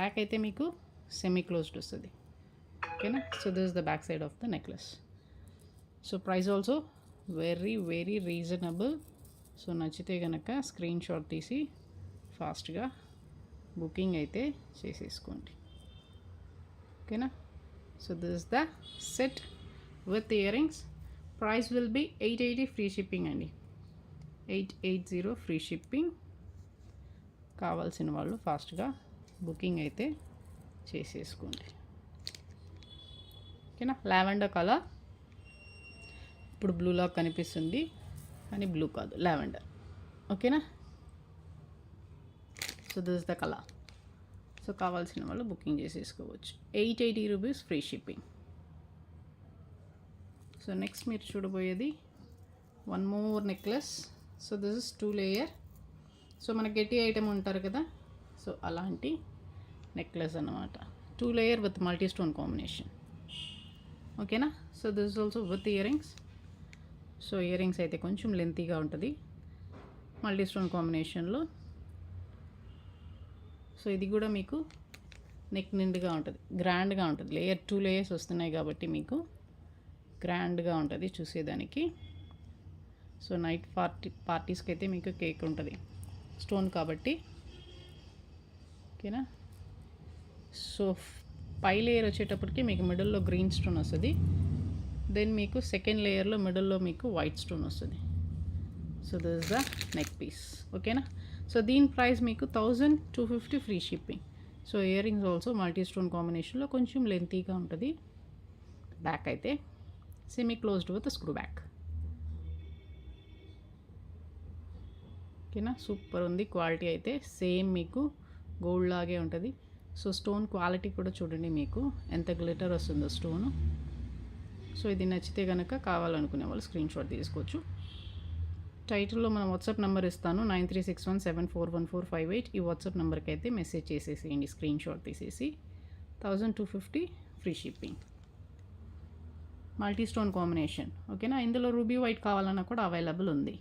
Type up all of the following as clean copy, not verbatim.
Back అయితే మీకు semi closed వస్తుంది. ఓకేనా. So this is the back side of the necklace. So price also very very reasonable. So నచ్చితే కనుక screen shot తీసి ఫాస్ట్గా బుకింగ్ అయితే చేసేసుకోండి. ఓకేనా. So this is the set with ear rings. Price will be 880 free shipping అండి. 880 free shipping. కావాల్సిన వాళ్ళు ఫాస్ట్గా బుకింగ్ అయితే చేసేసుకోండి. ఓకేనా. లావెండర్ కలర్ ఇప్పుడు బ్లూలా కనిపిస్తుంది కానీ బ్లూ కాదు, లావెండర్. ఓకేనా. So this is the colour. So కావాల్సిన వాళ్ళు బుకింగ్ చేసేసుకోవచ్చు. 880 rupees free shipping. So next మీరు చూడబోయేది one more necklace. So this is 2 layer. So మన గట్టి ఐటమ్ ఉంటారు కదా, సో అలాంటి నెక్లెస్ అన్నమాట. 2 layer with multi stone combination. ఓకేనా. So this is also with year rings. So year rings అయితే కొంచెం లెంతీగా ఉంటుంది మల్టీ స్టోన్ కాంబినేషన్లో. సో ఇది కూడా మీకు నెక్ నిండుగా ఉంటుంది, గ్రాండ్గా ఉంటుంది. లేయర్ 2 లేయర్స్ వస్తున్నాయి కాబట్టి మీకు గ్రాండ్గా ఉంటుంది చూసేదానికి. సో నైట్ పార్టీస్కి అయితే మీకు కేక్ ఉంటుంది, స్టోన్ కాబట్టి. ఓకేనా. సో పై లేయర్ వచ్చేటప్పటికి మీకు మిడిల్లో గ్రీన్ స్టోన్ వస్తుంది. దెన్ మీకు సెకండ్ లేయర్లో మిడిల్లో మీకు వైట్ స్టోన్ వస్తుంది. So this is the neck piece. ఓకేనా. సో దీని ప్రైస్ మీకు 1250 free shipping. So ear rings also multi stone కాంబినేషన్లో కొంచెం లెంతీగా ఉంటుంది. బ్యాక్ అయితే semi closed with screw back. ఓకేనా. సూపర్ ఉంది. క్వాలిటీ అయితే సేమ్ మీకు గోల్డ్ లాగే ఉంటుంది. సో స్టోన్ క్వాలిటీ కూడా చూడండి మీకు ఎంత గ్లిటర్ వస్తుందో స్టోను. సో ఇది నచ్చితే కనుక కావాలనుకునే వాళ్ళు స్క్రీన్ షాట్ తీసుకోవచ్చు. టైటిల్లో మన వాట్సాప్ నెంబర్ ఇస్తాను, 9361741458. ఈ వాట్సాప్ నెంబర్కి అయితే మెసేజ్ చేసేసేయండి స్క్రీన్ షాట్ తీసేసి. 1250 free shipping. Multi stone combination. ఓకేనా. ఇందులో రూబీ వైట్ కావాలన్నా కూడా అవైలబుల్ ఉంది.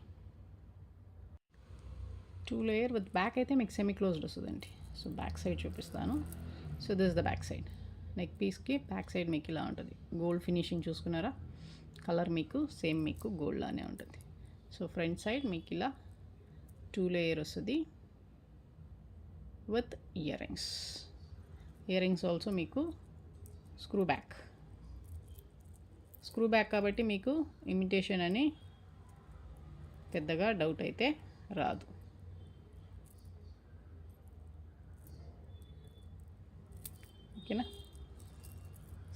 2 లేయర్ విత్ బ్యాక్ అయితే మీకు సెమీ క్లోజ్డ్ వస్తుందండి. సో బ్యాక్ సైడ్ చూపిస్తాను. So this is the back side. Neck పీస్కి బ్యాక్ సైడ్ మీకు ఇలా ఉంటుంది. గోల్డ్ ఫినిషింగ్ చూసుకున్నారా, కలర్ మీకు సేమ్ మీకు గోల్డ్ లానే ఉంటుంది. సో ఫ్రంట్ సైడ్ మీకు ఇలా 2 లేయర్ వస్తుంది with ear rings. Ear rings also మీకు స్క్రూ బ్యాక్. స్క్రూ బ్యాక్ కాబట్టి మీకు ఇమిటేషన్ అని పెద్దగా డౌట్ అయితే రాదు. ఓకేనా.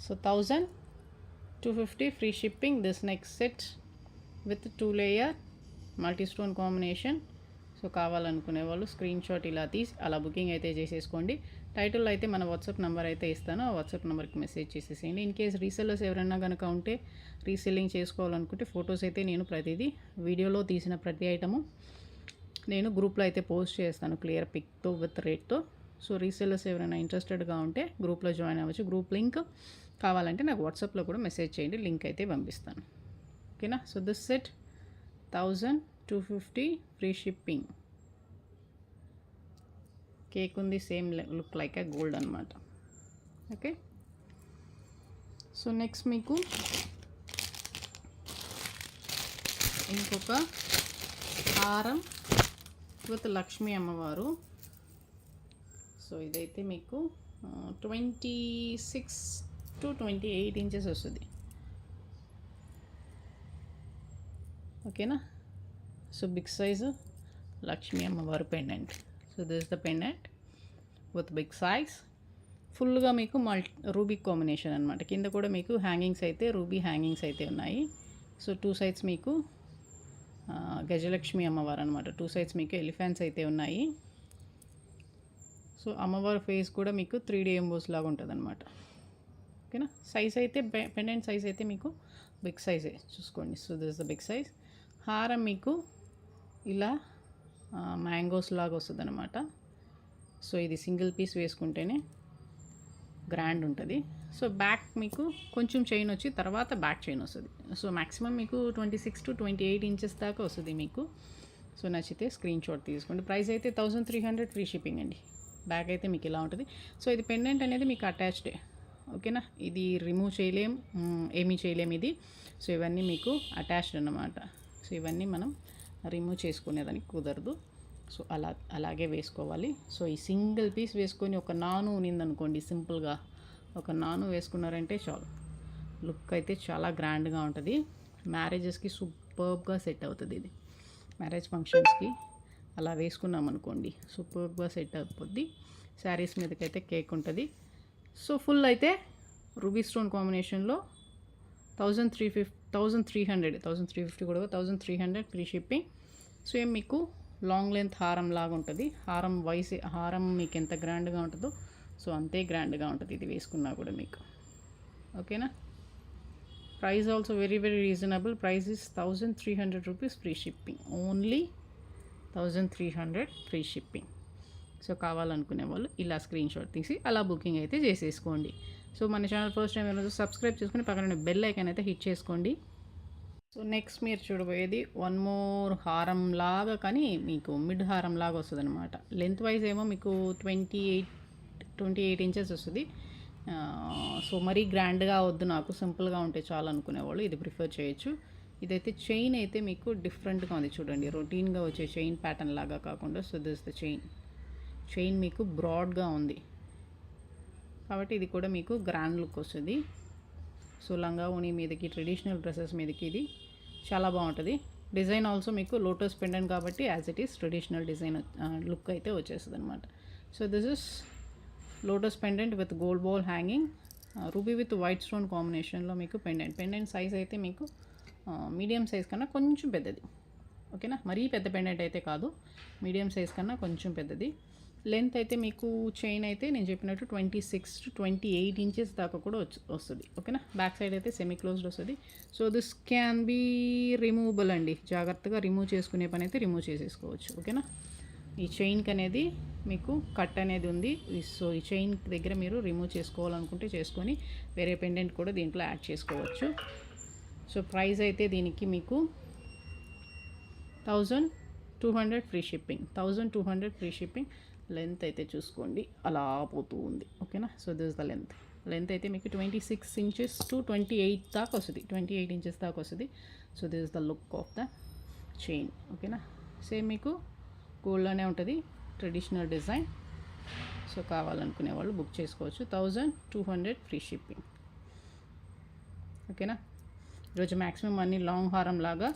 So 1250 free shipping. This next set with 2 layer multi stone combination. So కావాలనుకునే వాళ్ళు స్క్రీన్ షాట్ ఇలా తీసి అలా బుకింగ్ అయితే చేసేసుకోండి. టైటిల్లో అయితే మన వాట్సాప్ నెంబర్ అయితే ఇస్తాను, ఆ వాట్సాప్ నెంబర్కి మెసేజ్ చేసేసేయండి. ఇన్ కేస్ రీసెల్లర్స్ ఎవరైనా కనుక ఉంటే రీసెల్లింగ్ చేసుకోవాలనుకుంటే ఫొటోస్ అయితే నేను ప్రతిదీ వీడియోలో తీసిన ప్రతి ఐటము నేను గ్రూప్లో అయితే పోస్ట్ చేస్తాను క్లియర్ పిక్తో విత్ రేట్తో. సో రీసెల్లర్స్ ఎవరైనా ఇంట్రెస్టెడ్గా ఉంటే గ్రూప్లో జాయిన్ అవ్వచ్చు. గ్రూప్ లింక్ కావాలంటే నాకు వాట్సాప్లో కూడా మెసేజ్ చేయండి, లింక్ అయితే పంపిస్తాను. ఓకేనా. So this set 1250 free shipping. Cake ఉంది, same look like a gold అనమాట. ఓకే. సో నెక్స్ట్ మీకు ఇంకొక హారం విత్ లక్ష్మీ అమ్మవారు. సో ఇదైతే మీకు 26 to 28 ఇంచెస్ వస్తుంది. ఓకేనా. సో బిగ్ సైజు లక్ష్మీ అమ్మవారు pendant. So this the pendant with big size. ఫుల్గా మీకు రూబీ కాంబినేషన్ అనమాట. కింద కూడా మీకు హ్యాంగింగ్స్ అయితే రూబీ హ్యాంగింగ్స్ అయితే ఉన్నాయి. సో 2 సైడ్స్ మీకు గజలక్ష్మి అమ్మవారు అనమాట. 2 సైడ్స్ మీకు ఎలిఫెంట్స్ అయితే ఉన్నాయి. సో అమ్మవారి ఫేస్ కూడా మీకు 3D ఎంబోస్ లాగా ఉంటుంది అనమాట. ఓకేనా. సైజ్ అయితే పెండెంట్ సైజ్ అయితే మీకు బిగ్ సైజే చూసుకోండి. So this the big size. హారం మీకు ఇలా మ్యాంగోస్ లాగా వస్తుంది అనమాట. సో ఇది సింగిల్ పీస్ వేసుకుంటేనే గ్రాండ్ ఉంటుంది. సో బ్యాక్ మీకు కొంచెం చైన్ వచ్చి తర్వాత బ్యాక్ చైన్ వస్తుంది. సో మ్యాక్సిమం మీకు 26 to 28 ఇంచెస్ దాకా వస్తుంది మీకు. సో నచ్చితే స్క్రీన్ షాట్ తీసుకోండి. ప్రైస్ అయితే 1300 ఫ్రీ షిప్పింగ్ అండి. బ్యాక్ అయితే మీకు ఇలా ఉంటుంది. సో ఇది పెండెంట్ అనేది మీకు అటాచ్డే, ఓకేనా. ఇది రిమూవ్ చేయలేం, ఏమీ చేయలేం ఇది. సో ఇవన్నీ మీకు అటాచ్డ్ అన్నమాట. సో ఇవన్నీ మనం రిమూవ్ చేసుకునేదానికి కుదరదు. సో అలాగే వేసుకోవాలి. సో ఈ సింగిల్ పీస్ వేసుకొని ఒక నాను ఉన్నిందనుకోండి, సింపుల్గా ఒక నాను వేసుకున్నారంటే చాలు, లుక్ అయితే చాలా గ్రాండ్గా ఉంటుంది. మ్యారేజెస్కి సూపర్బ్గా సెట్ అవుతుంది ఇది. మ్యారేజ్ ఫంక్షన్స్కి అలా వేసుకున్నాం అనుకోండి, సూపర్గా సెట్ అయిపోద్ది. శారీస్ మీదకైతే కేక్ ఉంటుంది. సో ఫుల్ అయితే రూబీ స్టోన్ కాంబినేషన్లో 1350 కూడా 1300 ఫ్రీ షిప్పింగ్. సో ఏం మీకు లాంగ్ లెంత్ హారం లాగా ఉంటుంది. హారం మీకు ఎంత గ్రాండ్గా ఉంటుందో సో అంతే గ్రాండ్గా ఉంటుంది ఇది వేసుకున్నా కూడా మీకు, ఓకేనా. Price also very very reasonable. Price is 1300 rupees free shipping, only 1300 free shipping. So కావాలనుకునే వాళ్ళు ఇలా స్క్రీన్ షాట్ తీసి అలా బుకింగ్ అయితే చేసేసుకోండి. సో మన ఛానల్ ఫస్ట్ టైం ఏమైనా సబ్స్క్రైబ్ చేసుకుని పక్కన బెల్ ఐకాన్ అయితే హిట్ చేసుకోండి. సో నెక్స్ట్ మీరు చూడబోయేది వన్ మోర్ హారం లాగా, కానీ మీకు మిడ్ హారం లాగా వస్తుంది అనమాట. లెంత్ వైజ్ ఏమో మీకు 28 ఇంచెస్ వస్తుంది. సో మరీ గ్రాండ్గా వద్దు, నాకు సింపుల్గా ఉంటే చాలు అనుకునేవాళ్ళు ఇది ప్రిఫర్ చేయొచ్చు. ఇదైతే చైన్ అయితే మీకు డిఫరెంట్గా ఉంది చూడండి, రొటీన్గా వచ్చే చైన్ ప్యాటర్న్ లాగా కాకుండా. సో దిస్ ద చైన్ మీకు బ్రాడ్గా ఉంది కాబట్టి ఇది కూడా మీకు గ్రాండ్ లుక్ వస్తుంది. సో లంగా ఓణి మీదకి, ట్రెడిషనల్ డ్రెస్సెస్ మీదకి ఇది చాలా బాగుంటుంది. డిజైన్ ఆల్సో మీకు లోటస్ పెండెంట్ కాబట్టి as it is traditional design look అయితే వచ్చేస్తుంది అనమాట. So this is lotus pendant with gold ball hanging, ruby with white stone కాంబినేషన్లో మీకు పెండెంట్ సైజ్ అయితే మీకు మీడియం సైజ్ కన్నా కొంచెం పెద్దది, ఓకేనా. మరీ పెద్ద పెండెంట్ అయితే కాదు, మీడియం సైజ్ కన్నా కొంచెం పెద్దది. లెంత్ అయితే మీకు చైన్ అయితే నేను చెప్పినట్టు 26 to 28 ఇంచెస్ దాకా కూడా వస్తుంది, ఓకేనా. బ్యాక్ సైడ్ అయితే సెమీ క్లోజ్డ్ వస్తుంది. So this can be removable అండి, జాగ్రత్తగా రిమూవ్ చేసుకునే పని అయితే రిమూవ్ చేసేసుకోవచ్చు, ఓకేనా. ఈ చైన్కి అనేది మీకు కట్ అనేది ఉంది. సో ఈ చైన్ దగ్గర మీరు రిమూవ్ చేసుకోవాలనుకుంటే చేసుకొని వేరే పెండెంట్ కూడా దీంట్లో యాడ్ చేసుకోవచ్చు. సో ప్రైస్ అయితే దీనికి మీకు 1200 free shipping, 1200 free shipping. Length అయితే చూసుకోండి అలా పోతూ ఉంది, ఓకేనా. సో దిస్ ద లెంత్ అయితే మీకు 26 ఇంచెస్ to 28 దాకా వస్తుంది, 28 ఇంచెస్ దాకా వస్తుంది. So this is the look of the chain, ఓకేనా. సేమ్ మీకు గోల్డ్లోనే ఉంటుంది, ట్రెడిషనల్ డిజైన్. సో కావాలనుకునే వాళ్ళు బుక్ చేసుకోవచ్చు. 1200 ఫ్రీ షిప్పింగ్, ఓకేనా. ఈరోజు మ్యాక్సిమం అన్ని లాంగ్ హారం లాగా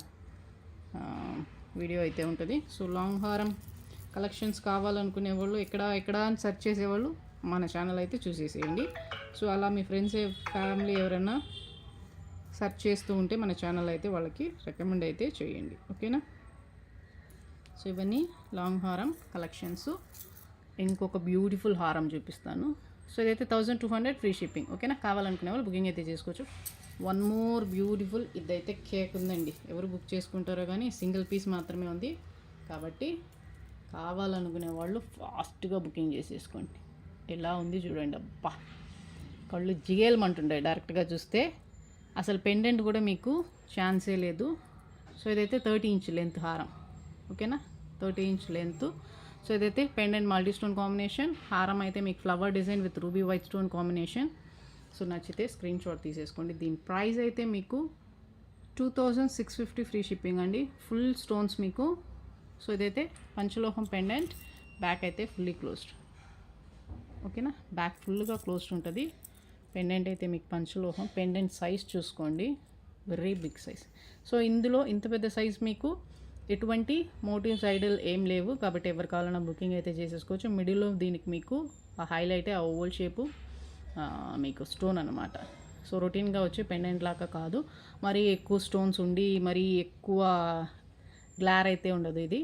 వీడియో అయితే ఉంటుంది. సో లాంగ్ హారం కలెక్షన్స్ కావాలనుకునే వాళ్ళు ఎక్కడ అని సెర్చ్ చేసేవాళ్ళు మన ఛానల్ అయితే చూసేసేయండి. సో అలా మీ ఫ్రెండ్స్ ఫ్యామిలీ ఎవరైనా సెర్చ్ చేస్తూ ఉంటే మన ఛానల్ అయితే వాళ్ళకి రికమెండ్ అయితే చేయండి, ఓకేనా. సో ఇవన్నీ లాంగ్ హారం కలెక్షన్స్. ఇంకొక బ్యూటిఫుల్ హారం చూపిస్తాను. సో ఇదైతే 1200 ఫ్రీ షిప్పింగ్, ఓకేనా. కావాలనుకునే వాళ్ళు బుకింగ్ అయితే చేసుకోవచ్చు. వన్ మోర్ బ్యూటిఫుల్, ఇదైతే కేక్ ఉందండి, ఎవరు బుక్ చేసుకుంటారో కానీ సింగిల్ పీస్ మాత్రమే ఉంది కాబట్టి కావాలనుకునే వాళ్ళు ఫాస్ట్గా బుకింగ్ చేసేసుకోండి. ఎలా ఉంది చూడండి, అబ్బా కళ్ళు జిగేలమంటుండే డైరెక్ట్గా చూస్తే. అసలు పెండెంట్ కూడా మీకు ఛాన్సే లేదు. సో ఇదైతే 30 ఇంచ్ లెంత్ హారం, ఓకేనా. 30 ఇంచ్ లెంత్. సో ఇదైతే పెండెంట్ మల్టీ స్టోన్ కాంబినేషన్, హారం అయితే మీకు flower design with ruby white stone combination. So నచ్చితే స్క్రీన్ షాట్ తీసేసుకోండి. దీని ప్రైస్ అయితే మీకు 2650 ఫ్రీ షిప్పింగ్ అండి, ఫుల్ స్టోన్స్ మీకు. సో ఇదైతే పంచలోహం పెండెంట్, బ్యాక్ అయితే ఫుల్లీ క్లోజ్డ్, ఓకేనా. బ్యాక్ ఫుల్గా క్లోజ్డ్ ఉంటుంది. పెండెంట్ అయితే మీకు పంచలోహం. పెండెంట్ సైజ్ చూసుకోండి, వెరీ బిగ్ సైజ్. సో ఇందులో ఇంత పెద్ద సైజ్ మీకు ఎటువంటి మోటివ్స్ ఐడల్ ఏం లేవు కాబట్టి ఎవరు కావాలన్నా బుకింగ్ అయితే చేసేసుకోవచ్చు. మిడిల్లో దీనికి మీకు ఆ హైలైట్ ఆ ఓవల్ షేపు మీకు స్టోన్ అనమాట. సో రొటీన్గా వచ్చే పెండెంట్ లాగా కాదు, మరీ ఎక్కువ స్టోన్స్ ఉండి మరీ ఎక్కువ గ్లార్ అయితే ఉండదు ఇది.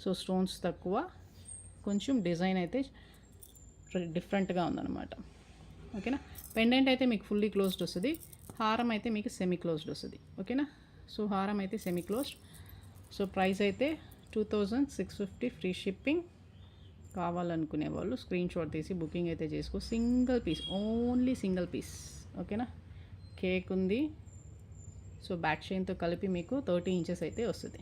సో స్టోన్స్ తక్కువ, కొంచెం డిజైన్ అయితే డిఫరెంట్గా ఉందన్నమాట, ఓకేనా. పెండెంట్ అయితే మీకు ఫుల్లీ క్లోజ్డ్ వస్తుంది, హారం అయితే మీకు సెమీ క్లోజ్డ్ వస్తుంది, ఓకేనా. సో హారం అయితే సెమీ క్లోజ్డ్. సో ప్రైస్ అయితే 2650 ఫ్రీ షిప్పింగ్. కావాలనుకునే వాళ్ళు స్క్రీన్ షాట్ తీసి బుకింగ్ అయితే చేసుకో. Single piece, only single piece, ఓకేనా. కేక్ ఉంది. సో బ్యాక్ చైన్తో కలిపి మీకు 30 ఇంచెస్ అయితే వస్తుంది.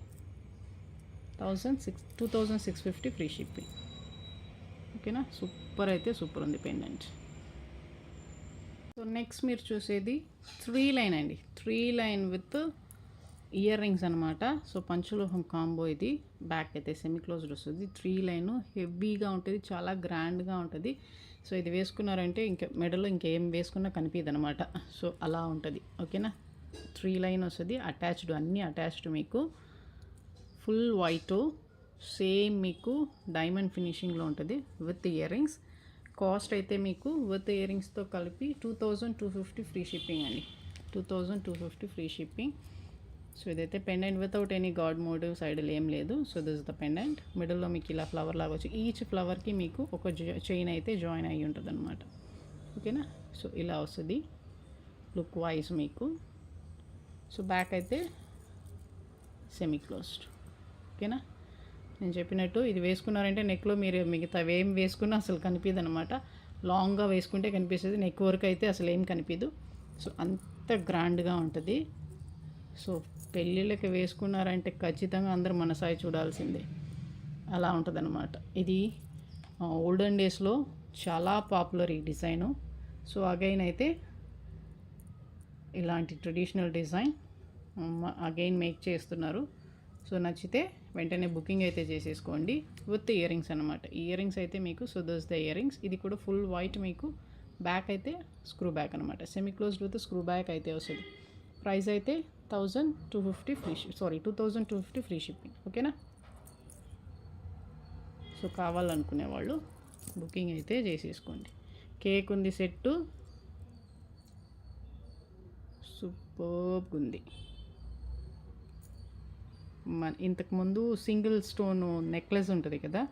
2650 ఫ్రీ షిప్పింగ్, ఓకే. ఓకేనా, సూపర్ అయితే సూపర్ ఉంది పెండెంట్. సో నెక్స్ట్ మీరు చూసేది 3 లైన్ అండి, 3 లైన్ విత్ ఇయర్ రింగ్స్ అనమాట. సో పంచలోహం కాంబో ఇది. బ్యాక్ అయితే సెమీ క్లోజ్డ్ వస్తుంది. 3 లైన్ హెవీగా ఉంటుంది, చాలా గ్రాండ్గా ఉంటుంది. సో ఇది వేసుకున్నారంటే ఇంకా మెడలో ఇంకేం వేసుకున్నా కనిపించదు అనమాట. సో అలా ఉంటుంది. ఓకేనా, 3 లైన్ వస్తుంది, అటాచ్డ్, అన్నీ అటాచ్డ్ మీకు. ఫుల్ వైట్, సేమ్ మీకు డైమండ్ ఫినిషింగ్లో ఉంటుంది విత్ ఇయర్ రింగ్స్. కాస్ట్ అయితే మీకు విత్ ఇయర్ రింగ్స్తో కలిపి 2250 ఫ్రీ షిప్పింగ్ అండి. 2250 ఫ్రీ షిప్పింగ్. సో ఇదైతే pendant without any god motive, సైడ్లు ఏం లేదు. So this the pendant. మిడిల్లో మీకు ఇలా ఫ్లవర్ లాగా వచ్చి ఈచ్ ఫ్లవర్కి మీకు ఒక చైన్ అయితే జాయిన్ అయ్యి ఉంటుంది అనమాట. ఓకేనా, సో ఇలా వస్తుంది లుక్ వైజ్ మీకు. సో బ్యాక్ అయితే సెమీ క్లోజ్డ్. ఓకేనా, నేను చెప్పినట్టు ఇది వేసుకున్నారంటే నెక్లో మీరు మిగతా ఏం వేసుకున్నా అసలు కనిపించదు అనమాట. లాంగ్గా వేసుకుంటే కనిపిస్తుంది, నెక్ వరకు అయితే అసలు ఏం కనిపించదు. సో అంత గ్రాండ్గా ఉంటుంది. సో పెళ్ళిళ్ళకి వేసుకున్నారంటే ఖచ్చితంగా అందరూ మనసాయి చూడాల్సిందే, అలా ఉంటుంది అనమాట. ఇది ఓల్డెన్ డేస్లో చాలా పాపులర్ ఈ డిజైను. సో అగైన్ అయితే ఇలాంటి ట్రెడిషనల్ డిజైన్ అగైన్ మేక్ చేస్తున్నారు. సో నచ్చితే వెంటనే బుకింగ్ అయితే చేసేసుకోండి విత్ ఇయర్ రింగ్స్ అనమాట. ఇయర్ రింగ్స్ అయితే మీకు so those the ear rings. ఇది కూడా ఫుల్ వైట్ మీకు. బ్యాక్ అయితే స్క్రూ బ్యాక్ అనమాట, semi closed with screw back అయితే వస్తుంది. ప్రైస్ అయితే 1250 ఫ్రీ 2250 ఫ్రీ షిప్పింగ్. ఓకేనా, సో కావాలనుకునే వాళ్ళు బుకింగ్ అయితే చేసేసుకోండి. కేక్ ఉంది సెట్టు, సూపర్గా ఉంది. ఇంతకుముందు సింగిల్ స్టోన్ నెక్లెస్ ఉంటుంది కదా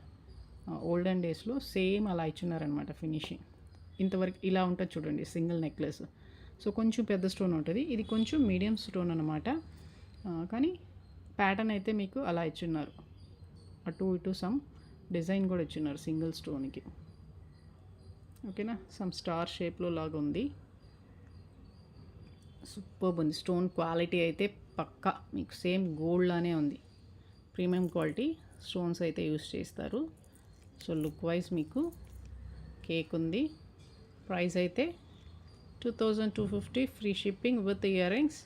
ఓల్డెన్ డేస్లో, సేమ్ అలా ఇచ్చున్నారనమాట ఫినిషింగ్. ఇంతవరకు ఇలా ఉంటుంది చూడండి సింగిల్ నెక్లెస్. సో కొంచెం పెద్ద స్టోన్ ఉంటుంది, ఇది కొంచెం మీడియం స్టోన్ అనమాట. కానీ ప్యాటర్న్ అయితే మీకు అలా ఇచ్చున్నారు. అటు ఇటు సమ్ డిజైన్ కూడా ఇచ్చున్నారు సింగిల్ స్టోన్కి. ఓకేనా, సమ్ స్టార్ షేప్లో లాగా ఉంది. సూపర్ ఉంది. స్టోన్ క్వాలిటీ అయితే పక్కా మీకు సేమ్ గోల్డ్ లానే ఉంది. ప్రీమియం క్వాలిటీ స్టోన్స్ అయితే యూస్ చేస్తారు. సో లుక్ వైజ్ మీకు కేక్ ఉంది. ప్రైస్ అయితే 2250 free shipping with ear rings.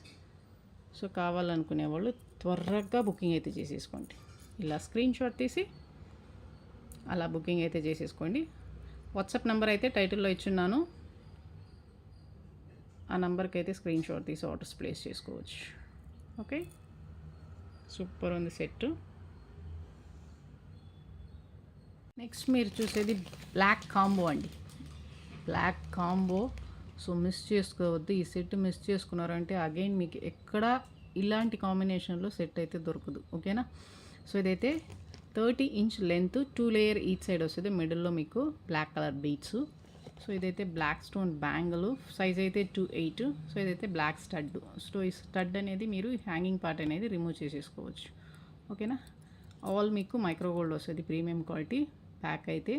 So కావాలనుకునే వాళ్ళు త్వరగా బుకింగ్ అయితే చేసేసుకోండి. ఇలా స్క్రీన్ షాట్ తీసి అలా బుకింగ్ అయితే చేసేసుకోండి. వాట్సాప్ నెంబర్ అయితే టైటిల్లో ఇచ్చున్నాను, ఆ నెంబర్కి అయితే స్క్రీన్ షాట్ తీసి ఆర్డర్స్ ప్లేస్ చేసుకోవచ్చు. ఓకే, సూపర్ ఉంది సెట్. నెక్స్ట్ మీరు చూసేది బ్లాక్ కాంబో అండి, బ్లాక్ కాంబో. సో మిస్ చేసుకోవద్దు, ఈ సెట్ మిస్ చేసుకున్నారంటే అగైన్ మీకు ఎక్కడ ఇలాంటి కాంబినేషన్లో సెట్ అయితే దొరకదు. ఓకేనా, సో ఇదైతే 30 inch length, 2 layer each side వస్తుంది. మిడిల్లో మీకు బ్లాక్ కలర్ బీట్స్. సో ఇదైతే బ్లాక్ స్టోన్ బ్యాంగిల్, సైజ్ అయితే 2.8. సో ఇదైతే బ్లాక్ స్టడ్. సో ఈ స్టడ్ అనేది మీరు హ్యాంగింగ్ పార్ట్ అనేది రిమూవ్ చేసేసుకోవచ్చు. ఓకేనా, ఆల్ మీకు మైక్రో గోల్డ్ వస్తుంది, ప్రీమియం క్వాలిటీ. బ్యాక్ అయితే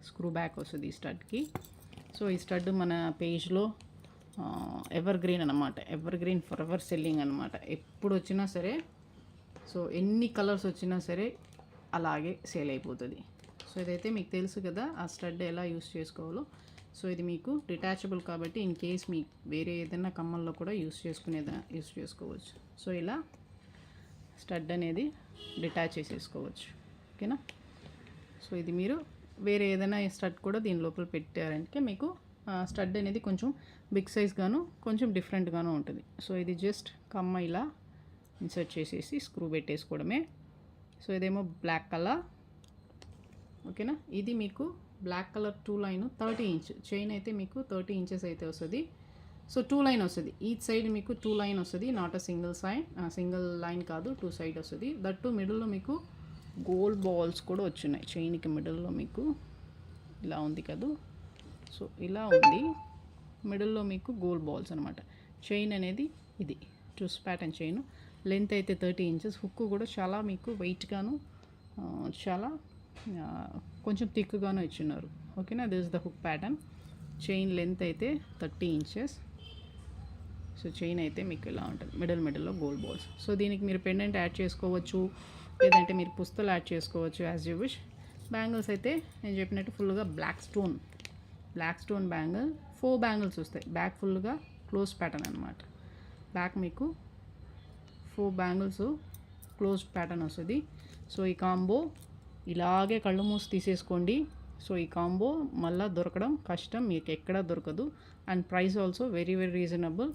స్క్రూ బ్యాక్ వస్తుంది ఈ స్టడ్కి. సో ఈ స్టడ్ మన పేజ్లో ఎవర్ గ్రీన్ అనమాట, ever green for ever selling అనమాట. ఎప్పుడు వచ్చినా సరే, సో ఎన్ని కలర్స్ వచ్చినా సరే అలాగే సేల్ అయిపోతుంది. సో ఇదైతే మీకు తెలుసు కదా ఆ స్టడ్ ఎలా యూస్ చేసుకోవాలో. సో ఇది మీకు డిటాచబుల్ కాబట్టి ఇన్ కేస్ మీ వేరే ఏదైనా కమ్మల్లో కూడా యూస్ చేసుకోవచ్చు. సో ఇలా స్టడ్ అనేది డిటాచ్ చేసేసుకోవచ్చు. ఓకేనా, సో ఇది మీరు వేరే ఏదైనా స్టడ్ కూడా దీని లోపల పెట్టారంటే మీకు స్టడ్ అనేది కొంచెం బిగ్ సైజ్ గాను కొంచెం డిఫరెంట్గాను ఉంటుంది. సో ఇది జస్ట్ కమ్మ ఇలా ఇన్సర్ట్ చేసేసి స్క్రూ పెట్టేసుకోవడమే. సో ఇదేమో బ్లాక్ కలర్. ఓకేనా, ఇది మీకు black colour 2 line 30 inch chain అయితే మీకు 30 ఇంచెస్ అయితే వస్తుంది. సో 2 లైన్ వస్తుంది ఈచ్ సైడ్, మీకు 2 లైన్ వస్తుంది, నాట్ అ సింగిల్ లైన్ కాదు, 2 సైడ్ వస్తుంది. దట్టు మిడిల్లో మీకు గోల్డ్ బాల్స్ కూడా వచ్చున్నాయి. చైన్కి మిడిల్లో మీకు ఇలా ఉంది కదా, సో ఇలా ఉంది, మిడిల్లో మీకు గోల్డ్ బాల్స్ అనమాట. చైన్ అనేది ఇది ట్విస్ట్ ప్యాటర్న్ చైన్, లెంత్ అయితే 30 ఇంచెస్. హుక్ కూడా చాలా మీకు వెయిట్గాను చాలా కొంచెం థిక్గాను ఇచ్చున్నారు. ఓకేనా, this is the hook pattern. Chain length అయితే 30 ఇంచెస్. సో చైన్ అయితే మీకు ఇలా ఉంటుంది, మిడిల్లో గోల్డ్ బాల్స్. సో దీనికి మీరు పెండెంట్ యాడ్ చేసుకోవచ్చు, లేదంటే మీరు పుస్తలు యాడ్ చేసుకోవచ్చు యాజ్ యూ విష్. బ్యాంగిల్స్ అయితే నేను చెప్పినట్టు ఫుల్గా బ్లాక్ స్టోన్ బ్యాంగిల్ 4 బ్యాంగిల్స్ వస్తాయి. బ్యాక్ ఫుల్గా క్లోజ్ ప్యాటర్న్ అనమాట. బ్యాక్ మీకు 4 బ్యాంగిల్స్ క్లోజ్ ప్యాటర్న్ వస్తుంది. సో ఈ కాంబో ఇలాగే కళ్ళు మూసి తీసేసుకోండి. సో ఈ కాంబో మళ్ళీ దొరకడం కష్టం, మీకు ఎక్కడా దొరకదు. And price also very very reasonable.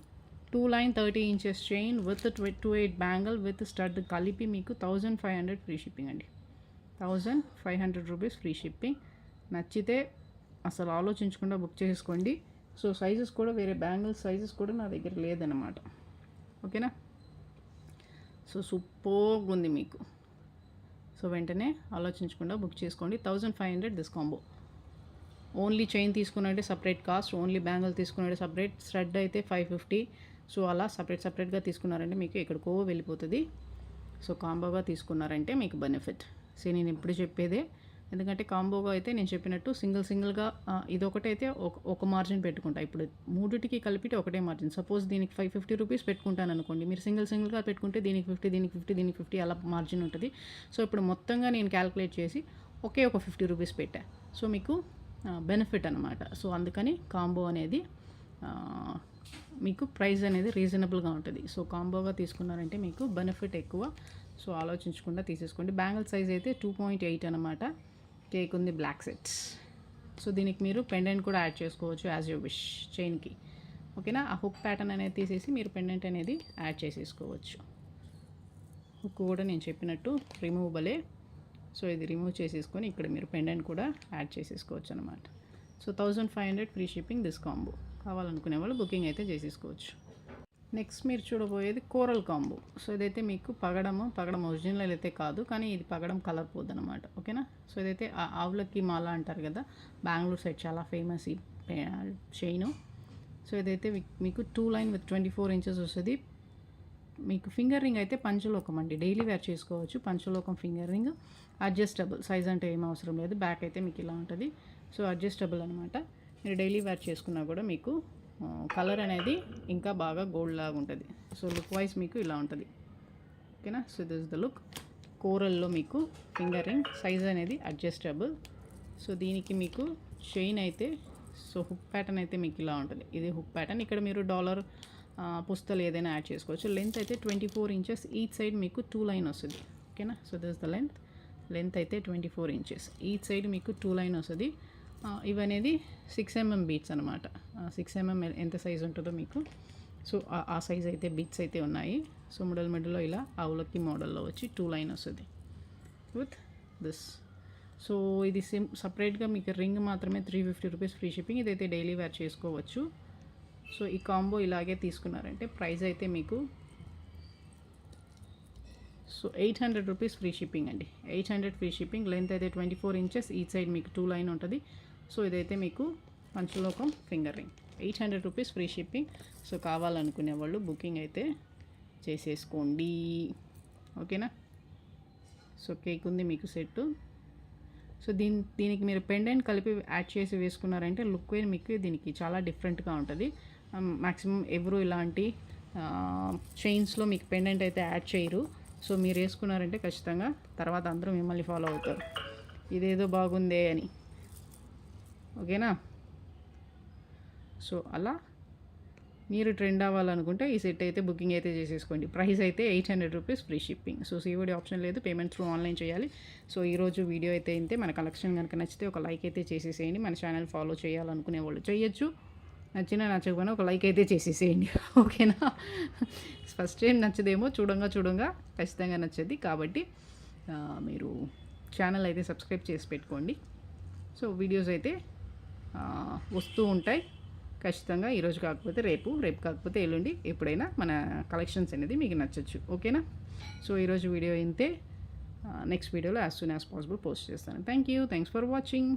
2 line 30 inches chain with 28 bangle with stud కలిపి మీకు 1500 ఫ్రీ షిప్పింగ్ అండి. 1500 రూపీస్ ఫ్రీ షిప్పింగ్. నచ్చితే అసలు ఆలోచించకుండా బుక్ చేసుకోండి. సో సైజెస్ కూడా వేరే బ్యాంగిల్స్ సైజెస్ కూడా నా దగ్గర లేదన్నమాట. ఓకేనా. సో సూపర్గా ఉంది మీకు. సో వెంటనే ఆలోచించకుండా బుక్ చేసుకోండి. 1500 దిస్ కాంబో. ఓన్లీ చైన్ తీసుకున్నట్టే సపరేట్ కాస్ట్, ఓన్లీ బ్యాంగిల్ తీసుకున్నట్టే సపరేట్, స్టడ్ అయితే 550. సో అలా సపరేట్గా తీసుకున్నారంటే మీకు ఎక్కడికో వెళ్ళిపోతుంది. సో కాంబోగా తీసుకున్నారంటే మీకు బెనిఫిట్. సో నేను ఎప్పుడు చెప్పేదే, ఎందుకంటే కాంబోగా అయితే నేను చెప్పినట్టు సింగిల్గా ఇదొకటైతే ఒక మార్జిన్ పెట్టుకుంటా. ఇప్పుడు మూడిటికి కలిపితే ఒకటే మార్జిన్. సపోజ్ దీనికి 550 రూపీస్ పెట్టుకుంటాను అనుకోండి, మీరు సింగిల్గా పెట్టుకుంటే దీనికి 50, దీనికి 50 అలా మార్జిన్ ఉంటుంది. సో ఇప్పుడు మొత్తంగా నేను క్యాలిక్యులేట్ చేసి ఒక 50 రూపీస్ పెట్టా. సో మీకు బెనిఫిట్ అనమాట. సో అందుకని కాంబో అనేది మీకు ప్రైస్ అనేది రీజనబుల్గా ఉంటుంది. సో కాంబోగా తీసుకున్నారంటే మీకు బెనిఫిట్ ఎక్కువ. సో ఆలోచించకుండా తీసేసుకోండి. బ్యాంగిల్ సైజ్ అయితే 2.8 అనమాట. కేక్ ఉంది బ్లాక్ సెట్స్. సో దీనికి మీరు పెండెంట్ కూడా యాడ్ చేసుకోవచ్చు యాజ్ యూ విష్ చైన్కి. ఓకేనా. ఆ హుక్ ప్యాటర్న్ అనేది తీసేసి మీరు పెండెంట్ అనేది యాడ్ చేసేసుకోవచ్చు. హుక్ కూడా నేను చెప్పినట్టు రిమూవబులే. సో ఇది రిమూవ్ చేసేసుకొని ఇక్కడ మీరు పెండెంట్ కూడా యాడ్ చేసేసుకోవచ్చు అనమాట. So 1500 free shipping this combo. కావాలనుకునే వాళ్ళు బుకింగ్ అయితే చేసేసుకోవచ్చు. నెక్స్ట్ మీరు చూడబోయేది కోరల్ కాంబో. సో ఇదైతే మీకు పగడం ఒరిజినల్ అయితే కాదు, కానీ ఇది పగడం కలర్ పోద్ది అనమాట. ఓకేనా. సో ఇదైతే ఆవులకి మాల అంటారు కదా, బెంగళూరు సైడ్ చాలా ఫేమస్ ఈ చైను. సో ఇదైతే మీకు 2 లైన్ విత్ 24 ఇంచెస్ వస్తుంది. మీకు ఫింగర్ రింగ్ అయితే పంచలోకం అండి, డైలీ వేర్ చేసుకోవచ్చు. పంచలోకం ఫింగర్ రింగ్ అడ్జస్టబుల్, సైజ్ అంటే ఏం అవసరం లేదు. బ్యాక్ అయితే మీకు ఇలా ఉంటుంది. సో అడ్జస్టబుల్ అనమాట. మీరు డైలీ వేర్ చేసుకున్నా కూడా మీకు కలర్ అనేది ఇంకా బాగా గోల్డ్ లాగా ఉంటుంది. సో లుక్ వైజ్ మీకు ఇలా ఉంటుంది. ఓకేనా. So this the look. కోరల్లో మీకు ఫింగర్ రింగ్ సైజ్ అనేది అడ్జస్టబుల్. సో దీనికి మీకు చైన్ అయితే సో హుక్ ప్యాటర్న్ అయితే మీకు ఇలా ఉంటుంది. ఇది హుక్ ప్యాటర్న్. ఇక్కడ మీరు డాలర్ పుస్తలు ఏదైనా యాడ్ చేసుకోవచ్చు. లెంత్ అయితే 24 ఇంచెస్. ఈచ్ సైడ్ మీకు 2 లైన్ వస్తుంది. ఓకేనా. సో దిస్ ద లెంత్ అయితే 24 ఇంచెస్. ఈచ్ సైడ్ మీకు 2 లైన్ వస్తుంది. ఇవనేది 6 mm బీట్స్ అనమాట. 6 mm ఎంత సైజ్ ఉంటుందో మీకు. సో ఆ సైజ్ అయితే బీట్స్ అయితే ఉన్నాయి. సో మిడిల్లో ఇలా ఆవులకి మోడల్లో వచ్చి 2 లైన్ వస్తుంది విత్ దిస్. సో ఇది సపరేట్గా మీకు రింగ్ మాత్రమే 350 రూపీస్ ఫ్రీ షిప్పింగ్. ఇదైతే డైలీ వేర్ చేసుకోవచ్చు. సో ఈ కాంబో ఇలాగే తీసుకున్నారంటే ప్రైస్ అయితే మీకు సో 800 రూపీస్ ఫ్రీ షిప్పింగ్ అండి. 800 ఫ్రీ షిప్పింగ్. లెంత్ అయితే 24 ఇంచెస్. ఈ సైడ్ మీకు 2 లైన్ ఉంటుంది. సో ఇదైతే మీకు పంచలోకం finger ring. 800 rupees free shipping. So కావాలనుకునే వాళ్ళు బుకింగ్ అయితే చేసేసుకోండి. ఓకేనా. సో కేక్ ఉంది మీకు సెట్. సో దీనికి మీరు పెండెంట్ కలిపి యాడ్ చేసి వేసుకున్నారంటే లుక్ వే మీకు దీనికి చాలా డిఫరెంట్గా ఉంటుంది. మ్యాక్సిమం ఎవరు ఇలాంటి చైన్స్లో మీకు పెండెంట్ అయితే యాడ్ చేయరు. సో మీరు వేసుకున్నారంటే ఖచ్చితంగా తర్వాత అందరూ మిమ్మల్ని ఫాలో అవుతారు, ఇదేదో బాగుందే అని. ఓకేనా. సో అలా మీరు ట్రెండ్ అవ్వాలనుకుంటే ఈ సెట్ అయితే బుకింగ్ అయితే చేసేసుకోండి. ప్రైస్ అయితే 800 rupees free shipping. So COD option లేదు, పేమెంట్ త్రూ ఆన్లైన్ చేయాలి. సో ఈరోజు వీడియో అయితే ఇంతే. మన కలెక్షన్ కనుక నచ్చితే ఒక లైక్ అయితే చేసేసేయండి. మన ఛానల్ ఫాలో చేయాలనుకునే వాళ్ళు చేయొచ్చు. నచ్చకపోయినా ఒక లైక్ అయితే చేసేసేయండి. ఓకేనా. ఫస్ట్ టైం నచ్చదేమో, చూడంగా ఖచ్చితంగా నచ్చది. కాబట్టి మీరు ఛానల్ అయితే సబ్స్క్రైబ్ చేసి పెట్టుకోండి. సో వీడియోస్ అయితే వస్తూ ఉంటాయి ఖచ్చితంగా. ఈరోజు కాకపోతే రేపు కాకపోతే ఎల్లుండి, ఎప్పుడైనా మన కలెక్షన్స్ అనేది మీకు నచ్చచ్చు. ఓకేనా. సో ఈరోజు వీడియో ఇంతే. నెక్స్ట్ వీడియోలో as soon as possible post చేస్తాను. Thanks for watching.